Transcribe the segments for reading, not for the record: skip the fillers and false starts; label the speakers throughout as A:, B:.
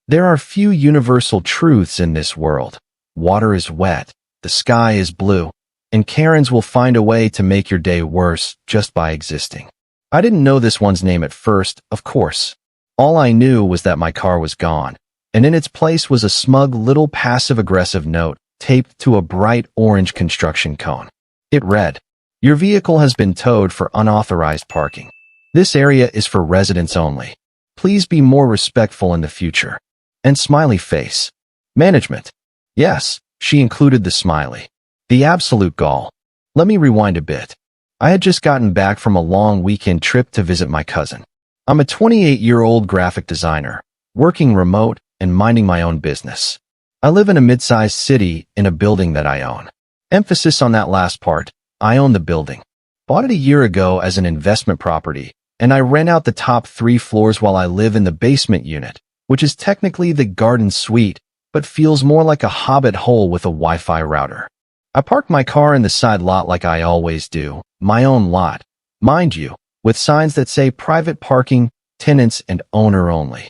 A: There are few universal truths in this world. Water is wet, the sky is blue, and Karens will find a way to make your day worse just by existing. I didn't know this one's name at first, of course. All I knew was that my car was gone, and in its place was a smug little passive-aggressive note taped to a bright orange construction cone. It read, "Your vehicle has been towed for unauthorized parking. This area is for residents only. Please be more respectful in the future." And smiley face. Management. Yes, she included the smiley. The absolute gall. Let me rewind a bit. I had just gotten back from a long weekend trip to visit my cousin. I'm a 28-year-old graphic designer, working remote and minding my own business. I live in a mid-sized city in a building that I own. Emphasis on that last part. I own the building. Bought it a year ago as an investment property, and I rent out the top 3 floors while I live in the basement unit, which is technically the garden suite, but feels more like a hobbit hole with a Wi-Fi router. I park my car in the side lot like I always do, my own lot, mind you, with signs that say private parking, tenants, and owner only.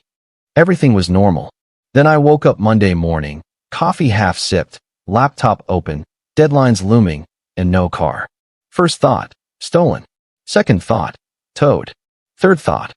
A: Everything was normal. Then I woke up Monday morning, coffee half sipped, laptop open, deadlines looming, and no car. First thought, stolen. Second thought, towed. Third thought,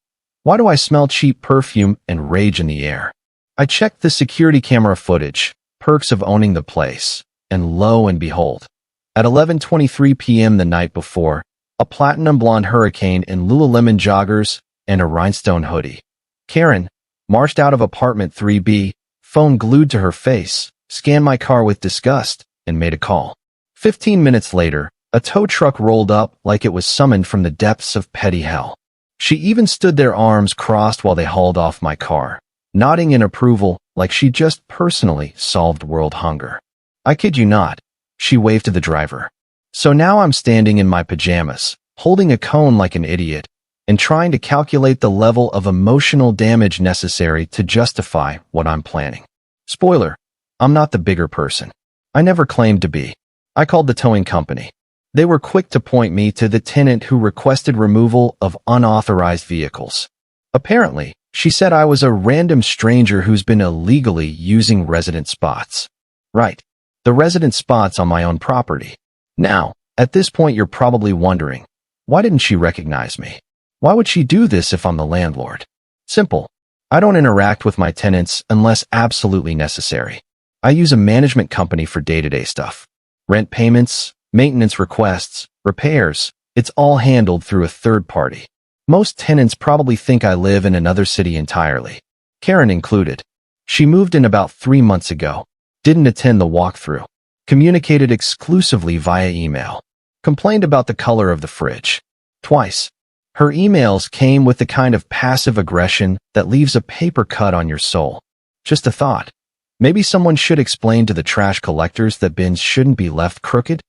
A: why do I smell cheap perfume and rage in the air? I checked the security camera footage, perks of owning the place, and lo and behold, at 11:23 p.m. the night before, a platinum blonde hurricane in Lululemon joggers and a rhinestone hoodie. Karen marched out of apartment 3B, phone glued to her face, scanned my car with disgust, and made a call. 15 minutes later, a tow truck rolled up like it was summoned from the depths of petty hell. She even stood there arms crossed while they hauled off my car, nodding in approval like she just personally solved world hunger. I kid you not, she waved to the driver. So now I'm standing in my pajamas, holding a cone like an idiot, and trying to calculate the level of emotional damage necessary to justify what I'm planning. Spoiler, I'm not the bigger person. I never claimed to be. I called the towing company. They were quick to point me to the tenant who requested removal of unauthorized vehicles. Apparently, she said I was a random stranger who's been illegally using resident spots. Right, the resident spots on my own property. Now, at this point you're probably wondering, why didn't she recognize me? Why would she do this if I'm the landlord? Simple. I don't interact with my tenants unless absolutely necessary. I use a management company for day-to-day stuff. Rent payments, maintenance requests, repairs, it's all handled through a third party. Most tenants probably think I live in another city entirely. Karen included. She moved in about 3 months ago. Didn't attend the walkthrough. Communicated exclusively via email. Complained about the color of the fridge. Twice. Her emails came with the kind of passive aggression that leaves a paper cut on your soul. Just a thought. Maybe someone should explain to the trash collectors that bins shouldn't be left crooked?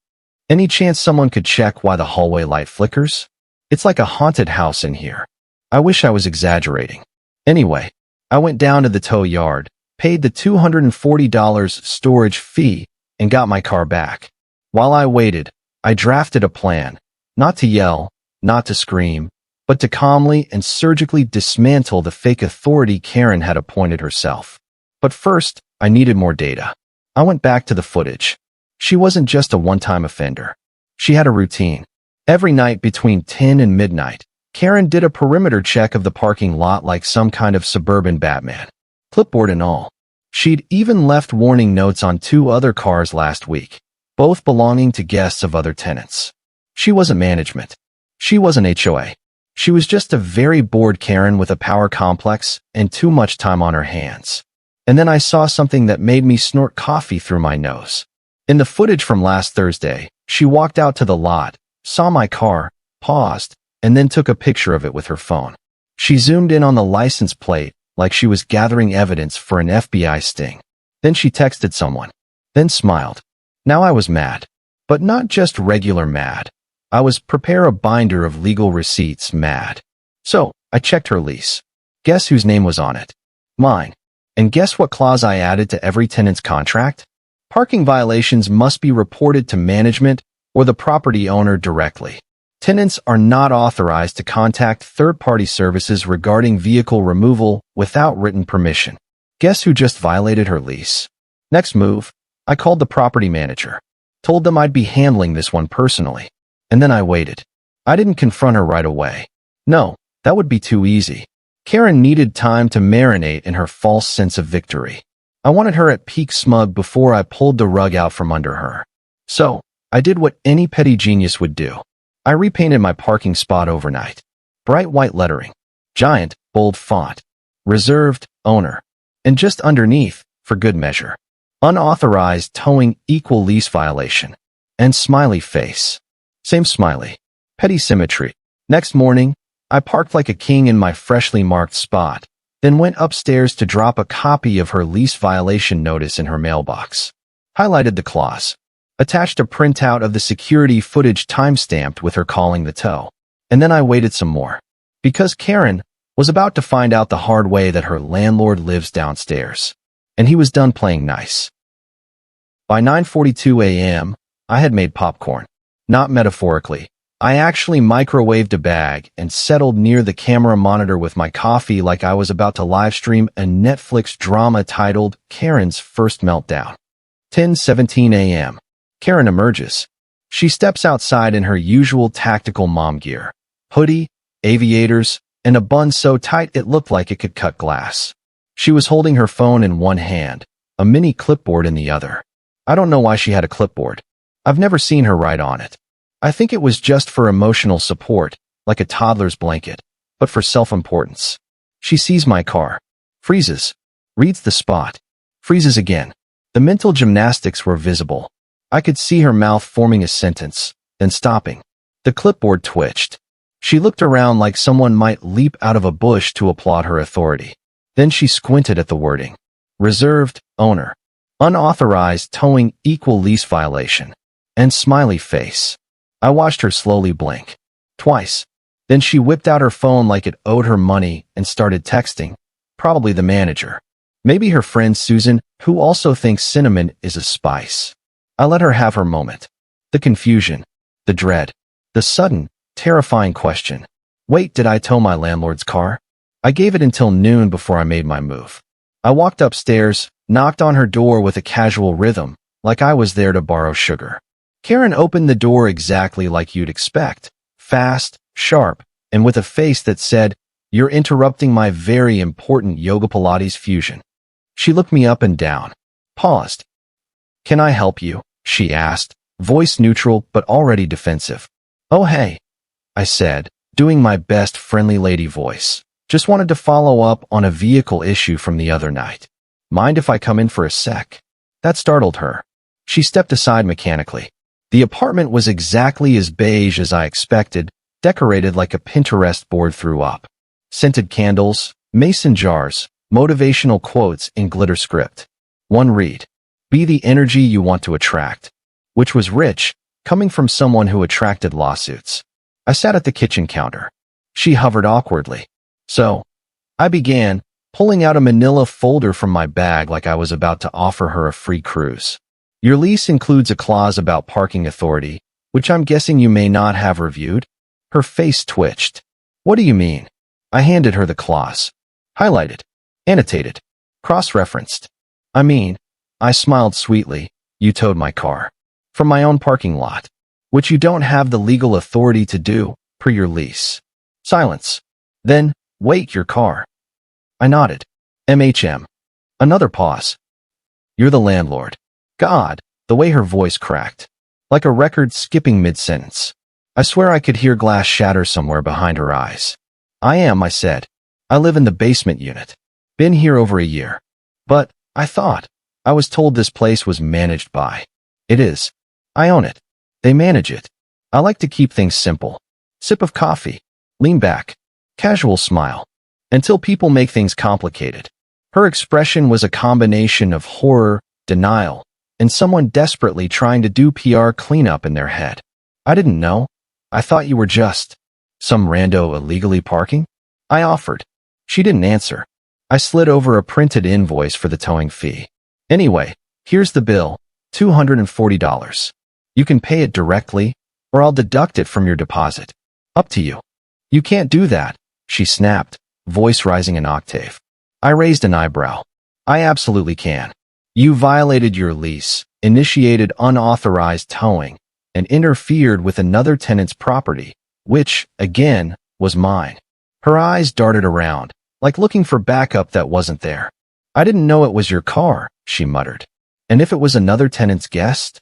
A: Any chance someone could check why the hallway light flickers? It's like a haunted house in here. I wish I was exaggerating. Anyway, I went down to the tow yard, paid the $240 storage fee, and got my car back. While I waited, I drafted a plan, not to yell, not to scream, but to calmly and surgically dismantle the fake authority Karen had appointed herself. But first, I needed more data. I went back to the footage. She wasn't just a one-time offender. She had a routine. Every night between 10 and midnight, Karen did a perimeter check of the parking lot like some kind of suburban Batman. Clipboard and all. She'd even left warning notes on 2 other cars last week, both belonging to guests of other tenants. She wasn't management. She wasn't HOA. She was just a very bored Karen with a power complex and too much time on her hands. And then I saw something that made me snort coffee through my nose. In the footage from last Thursday, she walked out to the lot, saw my car, paused, and then took a picture of it with her phone. She zoomed in on the license plate like she was gathering evidence for an FBI sting. Then she texted someone, then smiled. Now I was mad, but not just regular mad. I was prepare a binder of legal receipts mad. So I checked her lease. Guess whose name was on it? Mine. And guess what clause I added to every tenant's contract? Parking violations must be reported to management or the property owner directly. Tenants are not authorized to contact third-party services regarding vehicle removal without written permission. Guess who just violated her lease? Next move, I called the property manager. Told them I'd be handling this one personally. And then I waited. I didn't confront her right away. No, that would be too easy. Karen needed time to marinate in her false sense of victory. I wanted her at peak smug before I pulled the rug out from under her. So, I did what any petty genius would do. I repainted my parking spot overnight. Bright white lettering. Giant, bold font. Reserved, owner. And just underneath, for good measure, unauthorized towing equal lease violation. And smiley face. Same smiley. Petty symmetry. Next morning, I parked like a king in my freshly marked spot, then went upstairs to drop a copy of her lease violation notice in her mailbox. Highlighted the clause. Attached a printout of the security footage timestamped with her calling the tow. And then I waited some more. Because Karen was about to find out the hard way that her landlord lives downstairs. And he was done playing nice. By 9:42 a.m., I had made popcorn. Not metaphorically. I actually microwaved a bag and settled near the camera monitor with my coffee like I was about to live stream a Netflix drama titled Karen's First Meltdown. 10:17 a.m. Karen emerges. She steps outside in her usual tactical mom gear. Hoodie, aviators, and a bun so tight it looked like it could cut glass. She was holding her phone in one hand, a mini clipboard in the other. I don't know why she had a clipboard. I've never seen her write on it. I think it was just for emotional support, like a toddler's blanket, but for self-importance. She sees my car. Freezes. Reads the spot. Freezes again. The mental gymnastics were visible. I could see her mouth forming a sentence, then stopping. The clipboard twitched. She looked around like someone might leap out of a bush to applaud her authority. Then she squinted at the wording. Reserved, owner. Unauthorized towing equal lease violation. And smiley face. I watched her slowly blink. Twice. Then she whipped out her phone like it owed her money and started texting. Probably the manager. Maybe her friend Susan, who also thinks cinnamon is a spice. I let her have her moment. The confusion. The dread. The sudden, terrifying question. Wait, did I tow my landlord's car? I gave it until noon before I made my move. I walked upstairs, knocked on her door with a casual rhythm, like I was there to borrow sugar. Karen opened the door exactly like you'd expect, fast, sharp, and with a face that said, "You're interrupting my very important yoga Pilates fusion." She looked me up and down, paused. "Can I help you?" she asked, voice neutral but already defensive. "Oh hey," I said, doing my best friendly lady voice. "Just wanted to follow up on a vehicle issue from the other night. Mind if I come in for a sec?" That startled her. She stepped aside mechanically. The apartment was exactly as beige as I expected, decorated like a Pinterest board threw up. Scented candles, mason jars, motivational quotes in glitter script. One read, "Be the energy you want to attract," which was rich, coming from someone who attracted lawsuits. I sat at the kitchen counter. She hovered awkwardly. So, I began, pulling out a manila folder from my bag like I was about to offer her a free cruise. "Your lease includes a clause about parking authority, which I'm guessing you may not have reviewed." Her face twitched. "What do you mean?" I handed her the clause. Highlighted. Annotated. Cross-referenced. I smiled sweetly. "You towed my car. From my own parking lot. Which you don't have the legal authority to do, per your lease." Silence. Then, "Wait, your car." I nodded. "MHM. Another pause. "You're the landlord." God, the way her voice cracked. Like a record skipping mid-sentence. I swear I could hear glass shatter somewhere behind her eyes. "I am," I said. "I live in the basement unit. Been here over a year. But, I thought, I was told this place was managed by." "It is. I own it. They manage it. I like to keep things simple. Sip of coffee. Lean back. Casual smile. Until people make things complicated." Her expression was a combination of horror, denial, and someone desperately trying to do PR cleanup in their head. "I didn't know. I thought you were just some rando illegally parking?" I offered. She didn't answer. I slid over a printed invoice for the towing fee. "Anyway, here's the bill, $240. You can pay it directly, or I'll deduct it from your deposit. Up to you." "You can't do that," she snapped, voice rising an octave. I raised an eyebrow. I absolutely can. You violated your lease, initiated unauthorized towing, and interfered with another tenant's property, which, again, was mine. Her eyes darted around, like looking for backup that wasn't there. I didn't know it was your car, she muttered. And if it was another tenant's guest?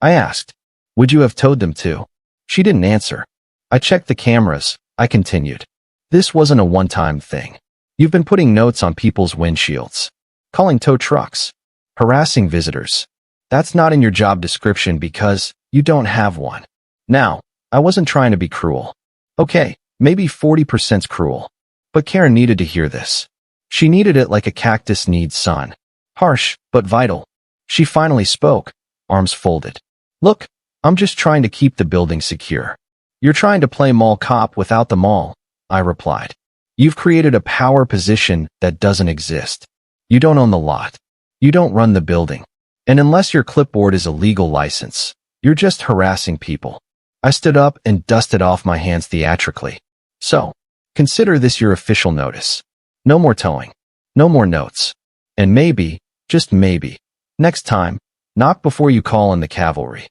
A: I asked, would you have towed them too? She didn't answer. I checked the cameras. I continued. This wasn't a one-time thing. You've been putting notes on people's windshields, calling tow trucks, harassing visitors. That's not in your job description because you don't have one. Now, I wasn't trying to be cruel. Okay, maybe 40%'s cruel. But Karen needed to hear this. She needed it like a cactus needs sun. Harsh, but vital. She finally spoke, arms folded. Look, I'm just trying to keep the building secure. You're trying to play mall cop without the mall, I replied. You've created a power position that doesn't exist. You don't own the lot. You don't run the building. And unless your clipboard is a legal license, you're just harassing people. I stood up and dusted off my hands theatrically. So, consider this your official notice. No more towing. No more notes. And maybe, just maybe, next time, knock before you call in the cavalry.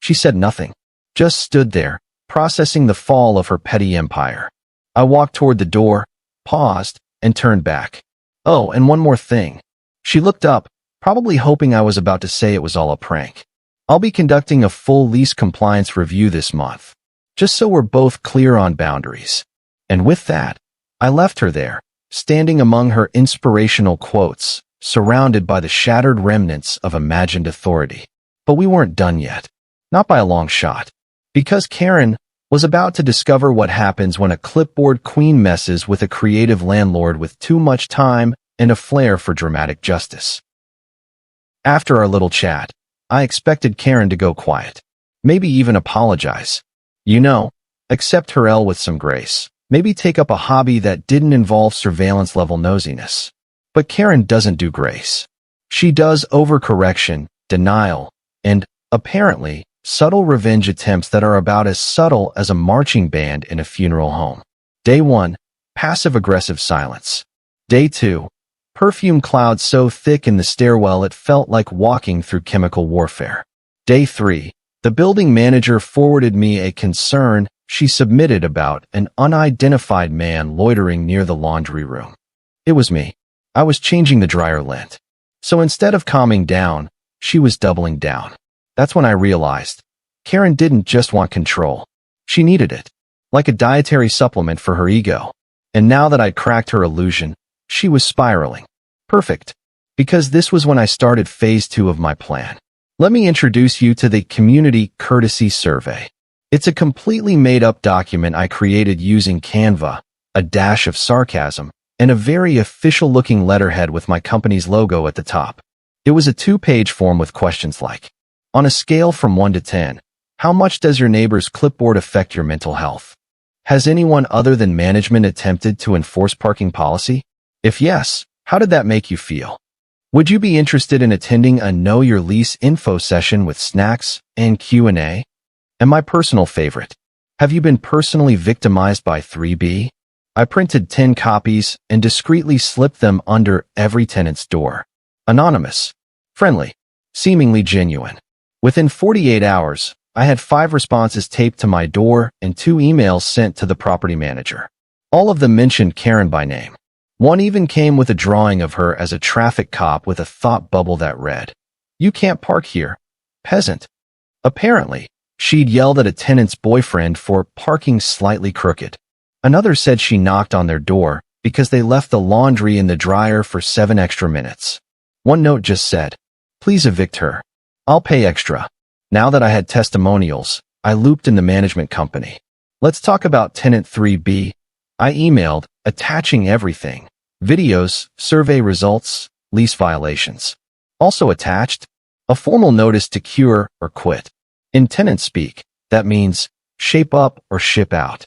A: She said nothing, just stood there, processing the fall of her petty empire. I walked toward the door, paused, and turned back. Oh, and one more thing. She looked up, probably hoping I was about to say it was all a prank. I'll be conducting a full lease compliance review this month, just so we're both clear on boundaries. And with that, I left her there, standing among her inspirational quotes, surrounded by the shattered remnants of imagined authority. But we weren't done yet. Not by a long shot. Because Karen was about to discover what happens when a clipboard queen messes with a creative landlord with too much time and a flair for dramatic justice. After our little chat, I expected Karen to go quiet. Maybe even apologize. You know, accept her L with some grace. Maybe take up a hobby that didn't involve surveillance-level nosiness. But Karen doesn't do grace. She does overcorrection, denial, and, apparently, subtle revenge attempts that are about as subtle as a marching band in a funeral home. Day 1, passive-aggressive silence. Day 2, perfume clouds so thick in the stairwell it felt like walking through chemical warfare. Day 3, the building manager forwarded me a concern she submitted about an unidentified man loitering near the laundry room. It was me. I was changing the dryer lint. So instead of calming down, she was doubling down. That's when I realized Karen didn't just want control. She needed it, like a dietary supplement for her ego. And now that I'd cracked her illusion, she was spiraling. Perfect. Because this was when I started phase 2 of my plan. Let me introduce you to the Community Courtesy Survey. It's a completely made-up document I created using Canva, a dash of sarcasm, and a very official-looking letterhead with my company's logo at the top. It was a 2-page form with questions like, on a scale from 1 to 10, how much does your neighbor's clipboard affect your mental health? Has anyone other than management attempted to enforce parking policy? If yes, how did that make you feel? Would you be interested in attending a Know Your Lease info session with snacks and Q&A? And my personal favorite, have you been personally victimized by 3B? I printed 10 copies and discreetly slipped them under every tenant's door. Anonymous, friendly, seemingly genuine. Within 48 hours, I had 5 responses taped to my door and 2 emails sent to the property manager. All of them mentioned Karen by name. One even came with a drawing of her as a traffic cop with a thought bubble that read, "You can't park here, peasant." Apparently, she'd yelled at a tenant's boyfriend for parking slightly crooked. Another said she knocked on their door because they left the laundry in the dryer for 7 extra minutes. One note just said, "Please evict her. I'll pay extra." Now that I had testimonials, I looped in the management company. Let's talk about tenant 3B. I emailed, attaching everything. Videos, survey results, lease violations. Also attached, a formal notice to cure or quit. In tenant speak, that means shape up or ship out.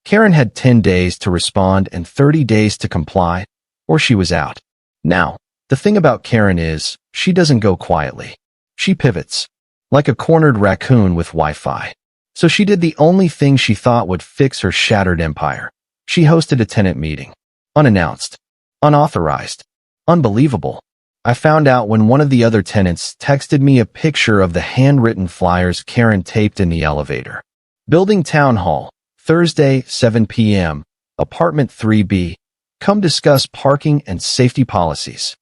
A: Karen had 10 days to respond and 30 days to comply, or she was out. Now, the thing about Karen is, she doesn't go quietly. She pivots, like a cornered raccoon with Wi-Fi. So she did the only thing she thought would fix her shattered empire. She hosted a tenant meeting. Unannounced. Unauthorized. Unbelievable. I found out when one of the other tenants texted me a picture of the handwritten flyers Karen taped in the elevator. Building Town Hall, Thursday, 7 p.m., Apartment 3B. Come discuss parking and safety policies.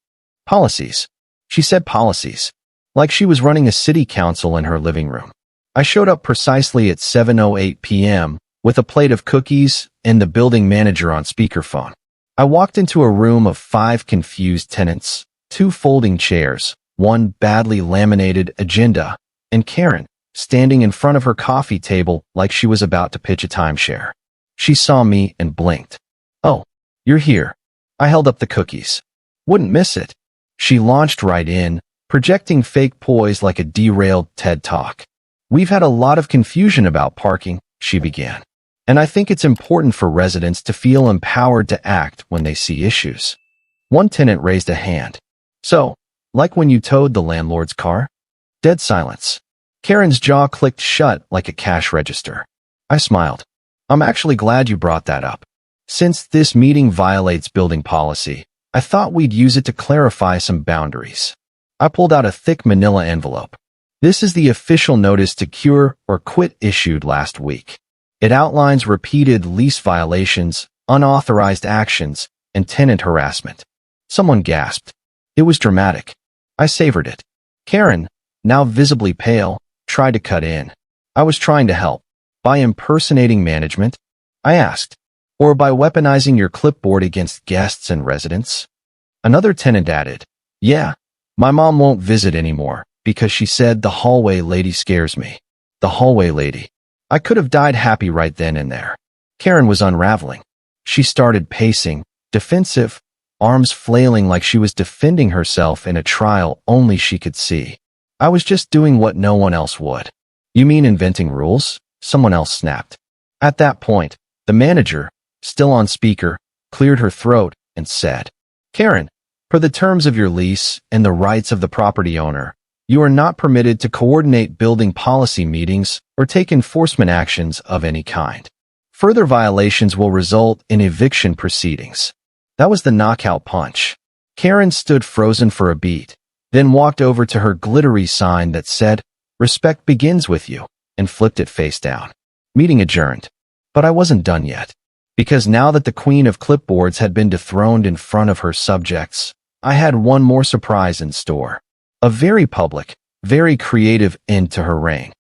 A: Policies. She said policies. Like she was running a city council in her living room. I showed up precisely at 7:08 p.m. with a plate of cookies and the building manager on speakerphone. I walked into a room of 5 confused tenants, 2 folding chairs, 1 badly laminated agenda, and Karen, standing in front of her coffee table like she was about to pitch a timeshare. She saw me and blinked. "Oh, you're here." I held up the cookies. "Wouldn't miss it." She launched right in, projecting fake poise like a derailed TED Talk. "We've had a lot of confusion about parking," she began. "And I think it's important for residents to feel empowered to act when they see issues." One tenant raised a hand. "So, like when you towed the landlord's car?" Dead silence. Karen's jaw clicked shut like a cash register. I smiled. "I'm actually glad you brought that up. Since this meeting violates building policy, I thought we'd use it to clarify some boundaries." I pulled out a thick manila envelope. "This is the official notice to cure or quit issued last week. It outlines repeated lease violations, unauthorized actions, and tenant harassment." Someone gasped. It was dramatic. I savored it. Karen, now visibly pale, tried to cut in. I was trying to help. "By impersonating management?" I asked. "Or by weaponizing your clipboard against guests and residents?" Another tenant added, "Yeah, my mom won't visit anymore because she said the hallway lady scares me." The hallway lady. I could have died happy right then and there. Karen was unraveling. She started pacing, defensive, arms flailing like she was defending herself in a trial only she could see. "I was just doing what no one else would." "You mean inventing rules?" Someone else snapped. At that point, the manager, still on speaker, cleared her throat and said, "Karen, per the terms of your lease and the rights of the property owner, you are not permitted to coordinate building policy meetings or take enforcement actions of any kind. Further violations will result in eviction proceedings." That was the knockout punch. Karen stood frozen for a beat, then walked over to her glittery sign that said, "Respect begins with you," and flipped it face down. Meeting adjourned. But I wasn't done yet. Because now that the queen of clipboards had been dethroned in front of her subjects, I had one more surprise in store. A very public, very creative end to her reign.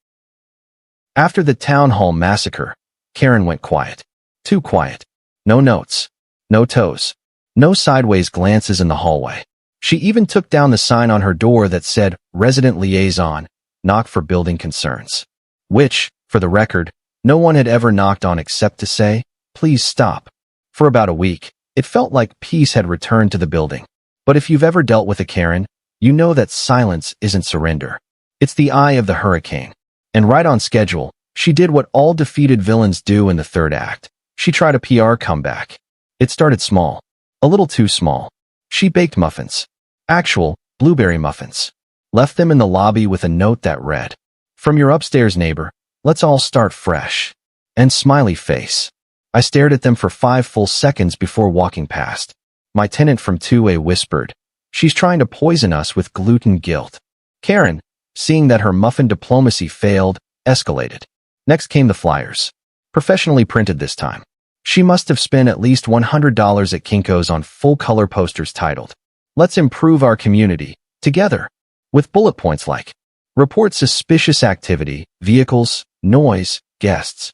A: After the town hall massacre, Karen went quiet. Too quiet. No notes. No toes. No sideways glances in the hallway. She even took down the sign on her door that said, "Resident Liaison, knock for building concerns." Which, for the record, no one had ever knocked on except to say, "Please stop." For about a week, it felt like peace had returned to the building. But if you've ever dealt with a Karen, you know that silence isn't surrender. It's the eye of the hurricane. And right on schedule, she did what all defeated villains do in the third act. She tried a PR comeback. It started small. A little too small. She baked muffins. Actual, blueberry muffins. Left them in the lobby with a note that read, "From your upstairs neighbor, let's all start fresh." And smiley face. I stared at them for 5 full seconds before walking past. My tenant from 2A whispered, "She's trying to poison us with gluten guilt." Karen, seeing that her muffin diplomacy failed, escalated. Next came the flyers. Professionally printed this time. She must have spent at least $100 at Kinko's on full-color posters titled, "Let's improve our community, together," with bullet points like, "Report suspicious activity, vehicles, noise, guests.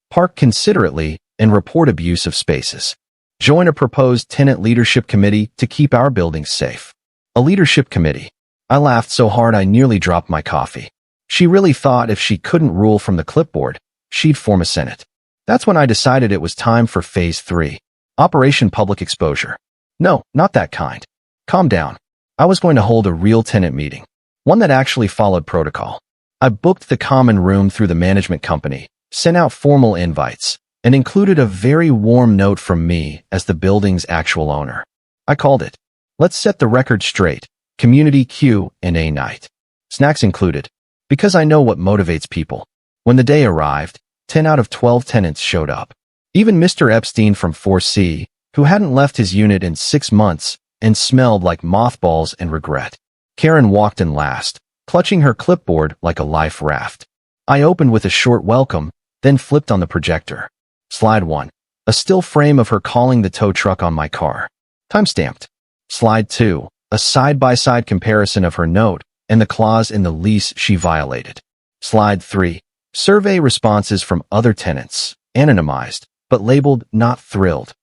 A: Park considerately, and report abuse of spaces. Join a proposed tenant leadership committee to keep our buildings safe." A leadership committee. I laughed so hard I nearly dropped my coffee. She really thought if she couldn't rule from the clipboard, she'd form a senate. That's when I decided it was time for Phase 3. Operation Public Exposure. No, not that kind. Calm down. I was going to hold a real tenant meeting. One that actually followed protocol. I booked the common room through the management company, sent out formal invites, and included a very warm note from me as the building's actual owner. I called it, "Let's set the record straight, Community Q&A night." Snacks included. Because I know what motivates people. When the day arrived, 10 out of 12 tenants showed up. Even Mr. Epstein from 4C, who hadn't left his unit in 6 months, and smelled like mothballs and regret. Karen walked in last, clutching her clipboard like a life raft. I opened with a short welcome, then flipped on the projector. Slide 1. A still frame of her calling the tow truck on my car. Timestamped. Slide 2. A side-by-side comparison of her note and the clause in the lease she violated. Slide 3. Survey responses from other tenants, anonymized, but labeled not thrilled.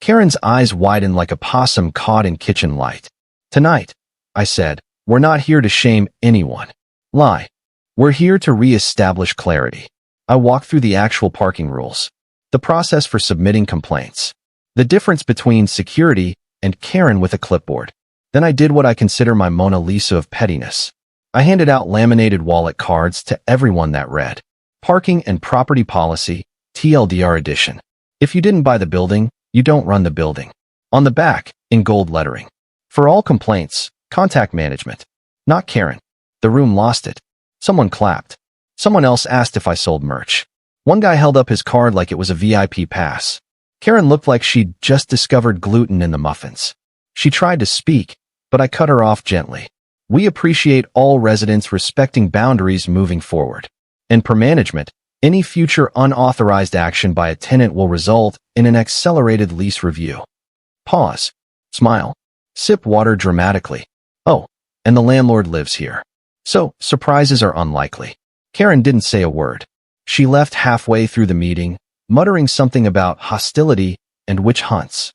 A: Karen's eyes widened like a possum caught in kitchen light. Tonight, I said, we're not here to shame anyone. Lie. We're here to re-establish clarity. I walked through the actual parking rules, the process for submitting complaints, the difference between security and Karen with a clipboard. Then I did what I consider my Mona Lisa of pettiness. I handed out laminated wallet cards to everyone that read, Parking and Property Policy, TLDR Edition. If you didn't buy the building, you don't run the building. On the back, in gold lettering. For all complaints, contact management. Not Karen. The room lost it. Someone clapped. Someone else asked if I sold merch. One guy held up his card like it was a VIP pass. Karen looked like she'd just discovered gluten in the muffins. She tried to speak, but I cut her off gently. We appreciate all residents respecting boundaries moving forward. And per management, any future unauthorized action by a tenant will result in an accelerated lease review. Pause. Smile. Sip water dramatically. Oh, and the landlord lives here. So, surprises are unlikely. Karen didn't say a word. She left halfway through the meeting, muttering something about hostility and witch hunts.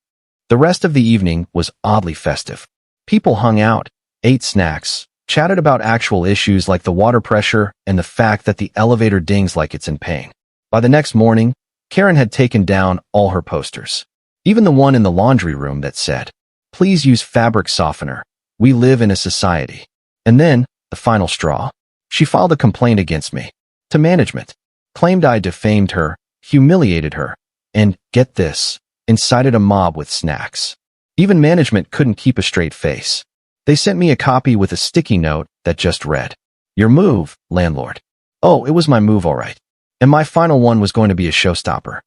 A: The rest of the evening was oddly festive. People hung out, ate snacks, chatted about actual issues like the water pressure and the fact that the elevator dings like it's in pain. By the next morning, Karen had taken down all her posters. Even the one in the laundry room that said, "Please use fabric softener. We live in a society." And then, the final straw. She filed a complaint against me. To management. Claimed I defamed her, humiliated her, and, get this, incited a mob with snacks. Even management couldn't keep a straight face. They sent me a copy with a sticky note that just read, "Your move, landlord." Oh, it was my move all right. And my final one was going to be a showstopper.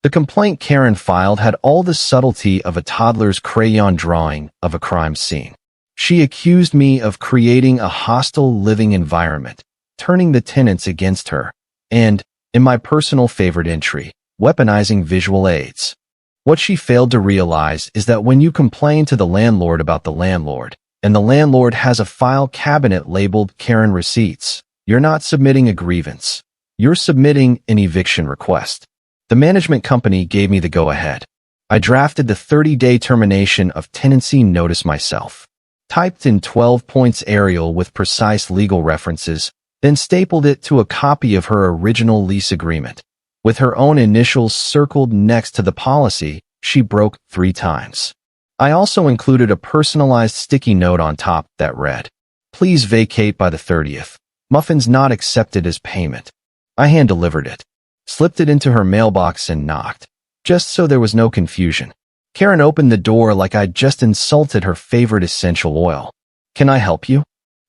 A: The complaint Karen filed had all the subtlety of a toddler's crayon drawing of a crime scene. She accused me of creating a hostile living environment, turning the tenants against her, and, in my personal favorite entry, weaponizing visual aids. What she failed to realize is that when you complain to the landlord about the landlord, and the landlord has a file cabinet labeled Karen Receipts, you're not submitting a grievance. You're submitting an eviction request. The management company gave me the go-ahead. I drafted the 30-day termination of tenancy notice myself. Typed in 12 points Arial with precise legal references, then stapled it to a copy of her original lease agreement. With her own initials circled next to the policy she broke 3 times. I also included a personalized sticky note on top that read, "Please vacate by the 30th. Muffins not accepted as payment." I hand-delivered it, slipped it into her mailbox and knocked, just so there was no confusion. Karen opened the door like I'd just insulted her favorite essential oil. "Can I help you?"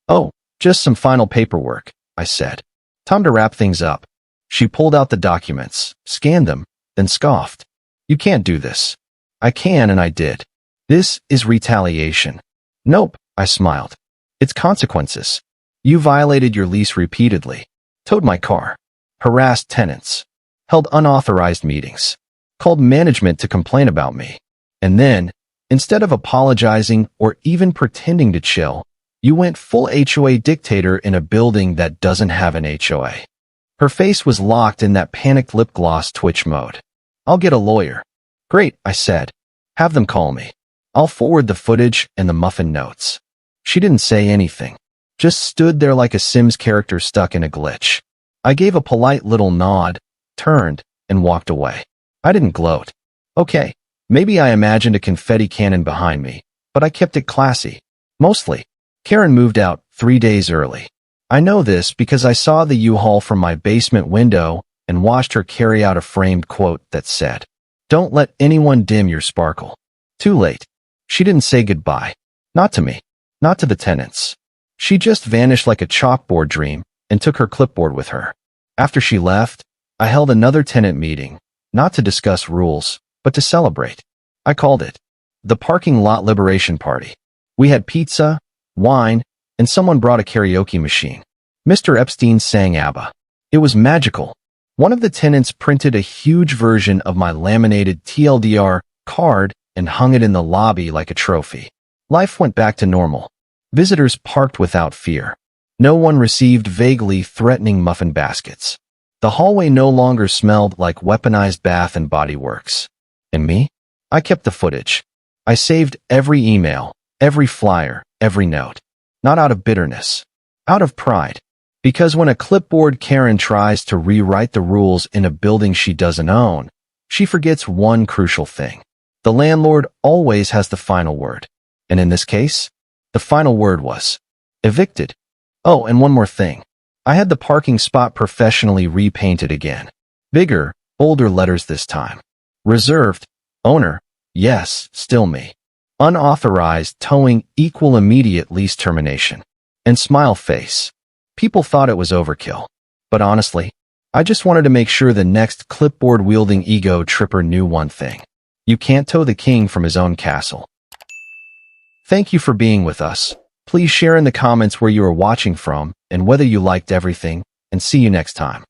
A: "Oh, just some final paperwork," I said. "Time to wrap things up." She pulled out the documents, scanned them, then scoffed. "You can't do this." "I can, and I did. This is retaliation." "Nope," I smiled. "It's consequences. You violated your lease repeatedly, towed my car, harassed tenants, held unauthorized meetings, called management to complain about me. And then, instead of apologizing or even pretending to chill, you went full HOA dictator in a building that doesn't have an HOA." Her face was locked in that panicked lip gloss twitch mode. "I'll get a lawyer." "Great," I said. "Have them call me. I'll forward the footage and the muffin notes." She didn't say anything, just stood there like a Sims character stuck in a glitch. I gave a polite little nod, turned, and walked away. I didn't gloat. Okay, maybe I imagined a confetti cannon behind me, but I kept it classy. Mostly. Karen moved out 3 days early. I know this because I saw the U-Haul from my basement window and watched her carry out a framed quote that said, "Don't let anyone dim your sparkle." Too late. She didn't say goodbye. Not to me. Not to the tenants. She just vanished like a chalkboard dream and took her clipboard with her. After she left, I held another tenant meeting, not to discuss rules, but to celebrate. I called it The parking lot liberation party. We had pizza, wine, and someone brought a karaoke machine. Mr. Epstein sang ABBA. It was magical. One of the tenants printed a huge version of my laminated TLDR card and hung it in the lobby like a trophy. Life went back to normal. Visitors parked without fear. No one received vaguely threatening muffin baskets. The hallway no longer smelled like weaponized Bath and Body Works. And me? I kept the footage. I saved every email, every flyer, every note. Not out of bitterness. Out of pride. Because when a clipboard Karen tries to rewrite the rules in a building she doesn't own, she forgets one crucial thing. The landlord always has the final word. And in this case, the final word was evicted. Oh, and one more thing. I had the parking spot professionally repainted again. Bigger, bolder letters this time. Reserved. Owner. Yes, still me. Unauthorized towing equal immediate lease termination. And smile face. People thought it was overkill. But honestly, I just wanted to make sure the next clipboard-wielding ego tripper knew one thing. You can't tow the king from his own castle. Thank you for being with us. Please share in the comments where you are watching from and whether you liked everything, and see you next time.